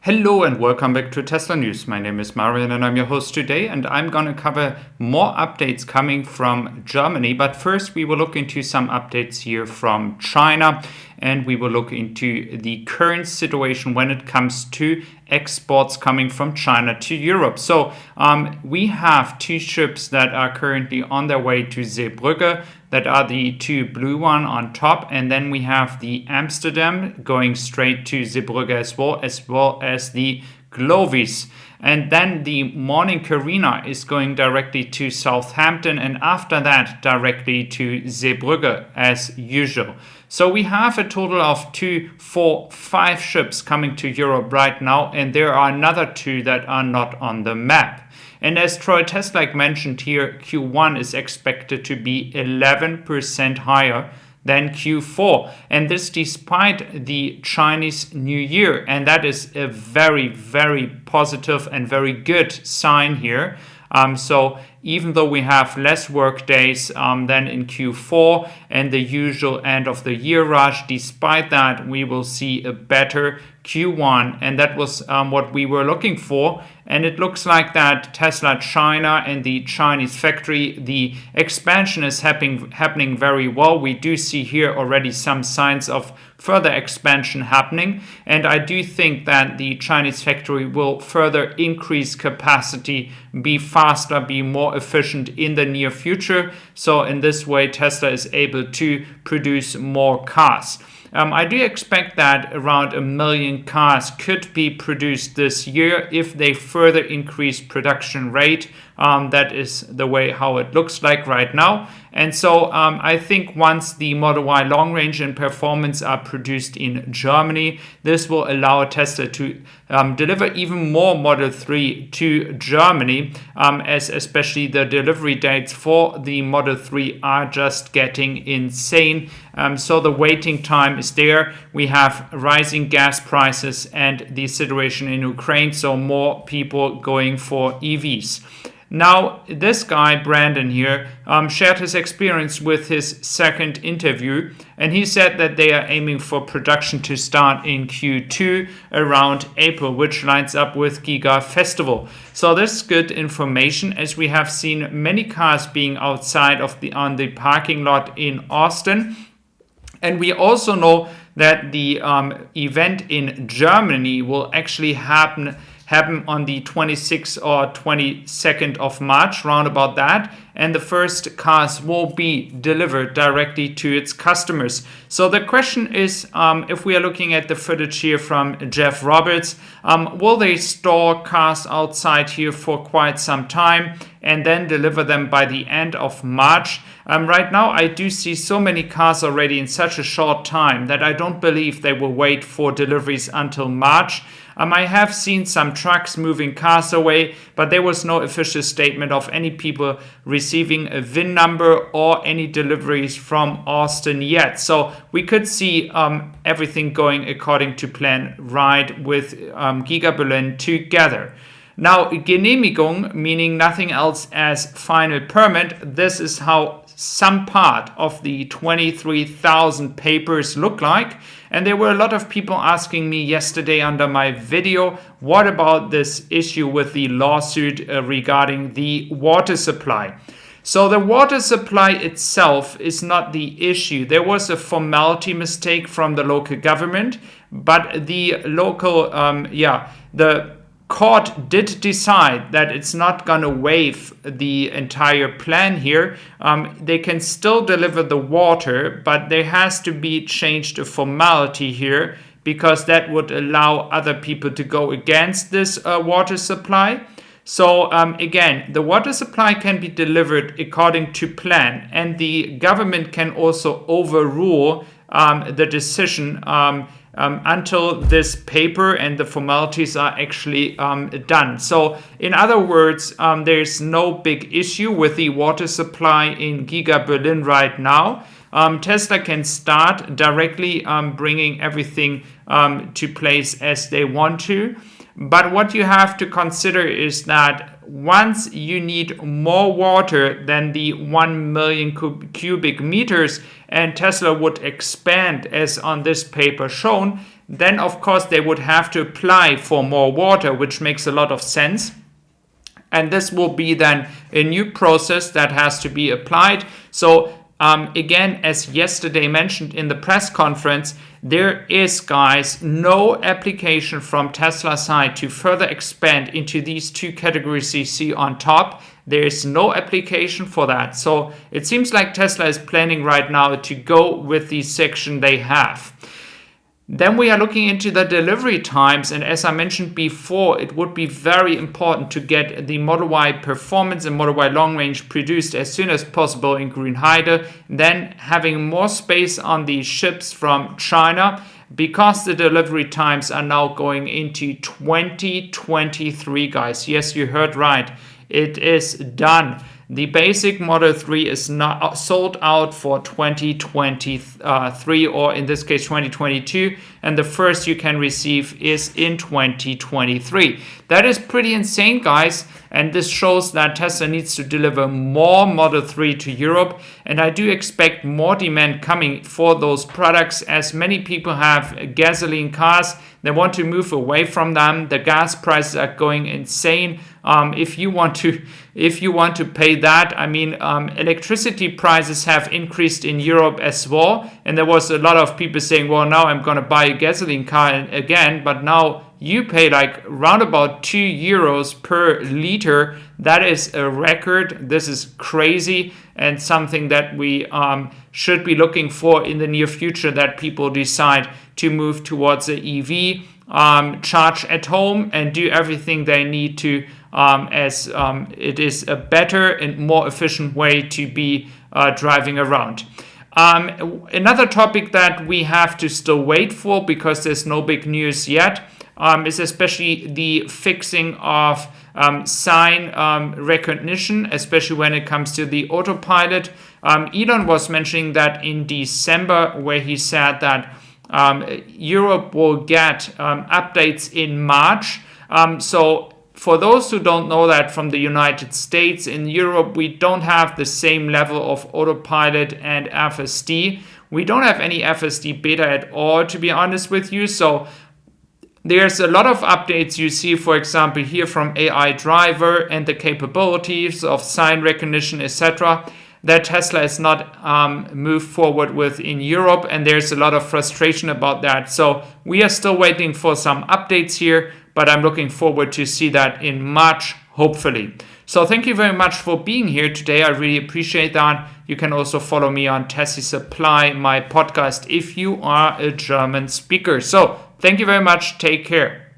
Hello and welcome back to Tesla News. My name is Marian and I'm your host today, and I'm going to cover more updates coming from Germany. But first we will look into some updates here from China, and we will look into the current situation when it comes to exports coming from China to Europe. So we have two ships that are currently on their way to Zeebrugge. That are the two blue one on top, and then we have the Amsterdam going straight to Zeebrugge as well as the Glovis. And then the Morning Carina is going directly to Southampton, and after that directly to Zeebrugge as usual. So we have a total of 2, 4, 5 ships coming to Europe right now, and there are another 2 that are not on the map. And as Troy Teslack mentioned here, Q1 is expected to be 11% higher than Q4. And this despite the Chinese New Year. And that is a very, very positive and very good sign here. So even though we have less work days than in Q4 and the usual end of the year rush, despite that, we will see a better Q1, and that was what we were looking for. And it looks like that Tesla China and the Chinese factory, the expansion is happening very well. We do see here already some signs of further expansion happening, and I do think that the Chinese factory will further increase capacity, be faster, be more efficient in the near future. So in this way, Tesla is able to produce more cars. I do expect that around 1 million cars could be produced this year if they further increase production rate. That is the way how it looks like right now. And so I think once the Model Y long range and performance are produced in Germany, this will allow Tesla to deliver even more Model 3 to Germany, as especially the delivery dates for the Model 3 are just getting insane. So the waiting time is there. We have rising gas prices and the situation in Ukraine, so more people going for EVs. Now, this guy, Brandon here, shared his experience with his second interview, and he said that they are aiming for production to start in Q2 around April, which lines up with Giga Festival. So this is good information, as we have seen many cars being outside of on the parking lot in Austin. And we also know that the event in Germany will actually happen on the 26th or 22nd of March, round about that. And the first cars will be delivered directly to its customers. So the question is, if we are looking at the footage here from Jeff Roberts, will they store cars outside here for quite some time and then deliver them by the end of March? Right now, I do see so many cars already in such a short time that I don't believe they will wait for deliveries until March. I have seen some trucks moving cars away, but there was no official statement of any people receiving a VIN number or any deliveries from Austin yet. So we could see everything going according to plan right with Giga Berlin together. Now, Genehmigung, meaning nothing else as final permit, this is how some part of the 23,000 papers look like. And there were a lot of people asking me yesterday under my video, what about this issue with the lawsuit regarding the water supply? So the water supply itself is not the issue. There was a formality mistake from the local government, but the local, the court did decide that it's not going to waive the entire plan here. They can still deliver the water, but there has to be changed a formality here, because that would allow other people to go against this water supply. So again, the water supply can be delivered according to plan, and the government can also overrule the decision until this paper and the formalities are actually done. So in other words, there's no big issue with the water supply in Giga Berlin right now. Tesla can start directly bringing everything to place as they want to. But what you have to consider is that once you need more water than the 1 million cubic meters, and Tesla would expand as on this paper shown, then of course they would have to apply for more water, which makes a lot of sense. And this will be then a new process that has to be applied. So again, as yesterday mentioned in the press conference, there is, guys, no application from Tesla side to further expand into these two categories you see on top. There is no application for that. So it seems like Tesla is planning right now to go with the section they have. Then we are looking into the delivery times, and as I mentioned before, it would be very important to get the Model Y Performance and Model Y Long Range produced as soon as possible in Grünheide, then having more space on the ships from China, because the delivery times are now going into 2023, guys. Yes, you heard right. It is done. The basic Model 3 is not sold out for 2023, or in this case 2022, and the first you can receive is in 2023. That is pretty insane, guys, and this shows that Tesla needs to deliver more Model 3 to Europe, and I do expect more demand coming for those products, as many people have gasoline cars. They want to move away from them. The gas prices are going insane. If you want to pay that, I mean, electricity prices have increased in Europe as well. And there was a lot of people saying, well, now I'm going to buy a gasoline car again. But now you pay like around about €2 per liter. That is a record. This is crazy, and something that we should be looking for in the near future, that people decide to move towards the EV, charge at home and do everything they need to, as it is a better and more efficient way to be driving around. Another topic that we have to still wait for, because there's no big news yet, is especially the fixing of sign recognition, especially when it comes to the autopilot. Elon was mentioning that in December, where he said that Europe will get updates in March. So for those who don't know that, from the United States, in Europe, we don't have the same level of autopilot and FSD. We don't have any FSD beta at all, to be honest with you. So there's a lot of updates you see, for example, here from AI driver and the capabilities of sign recognition, etc., that Tesla is not moved forward with in Europe, and there's a lot of frustration about that. So we are still waiting for some updates here, but I'm looking forward to see that in March, hopefully. So thank you very much for being here today. I really appreciate that. You can also follow me on Tessie Supply, my podcast, if you are a German speaker. So thank you very much. Take care.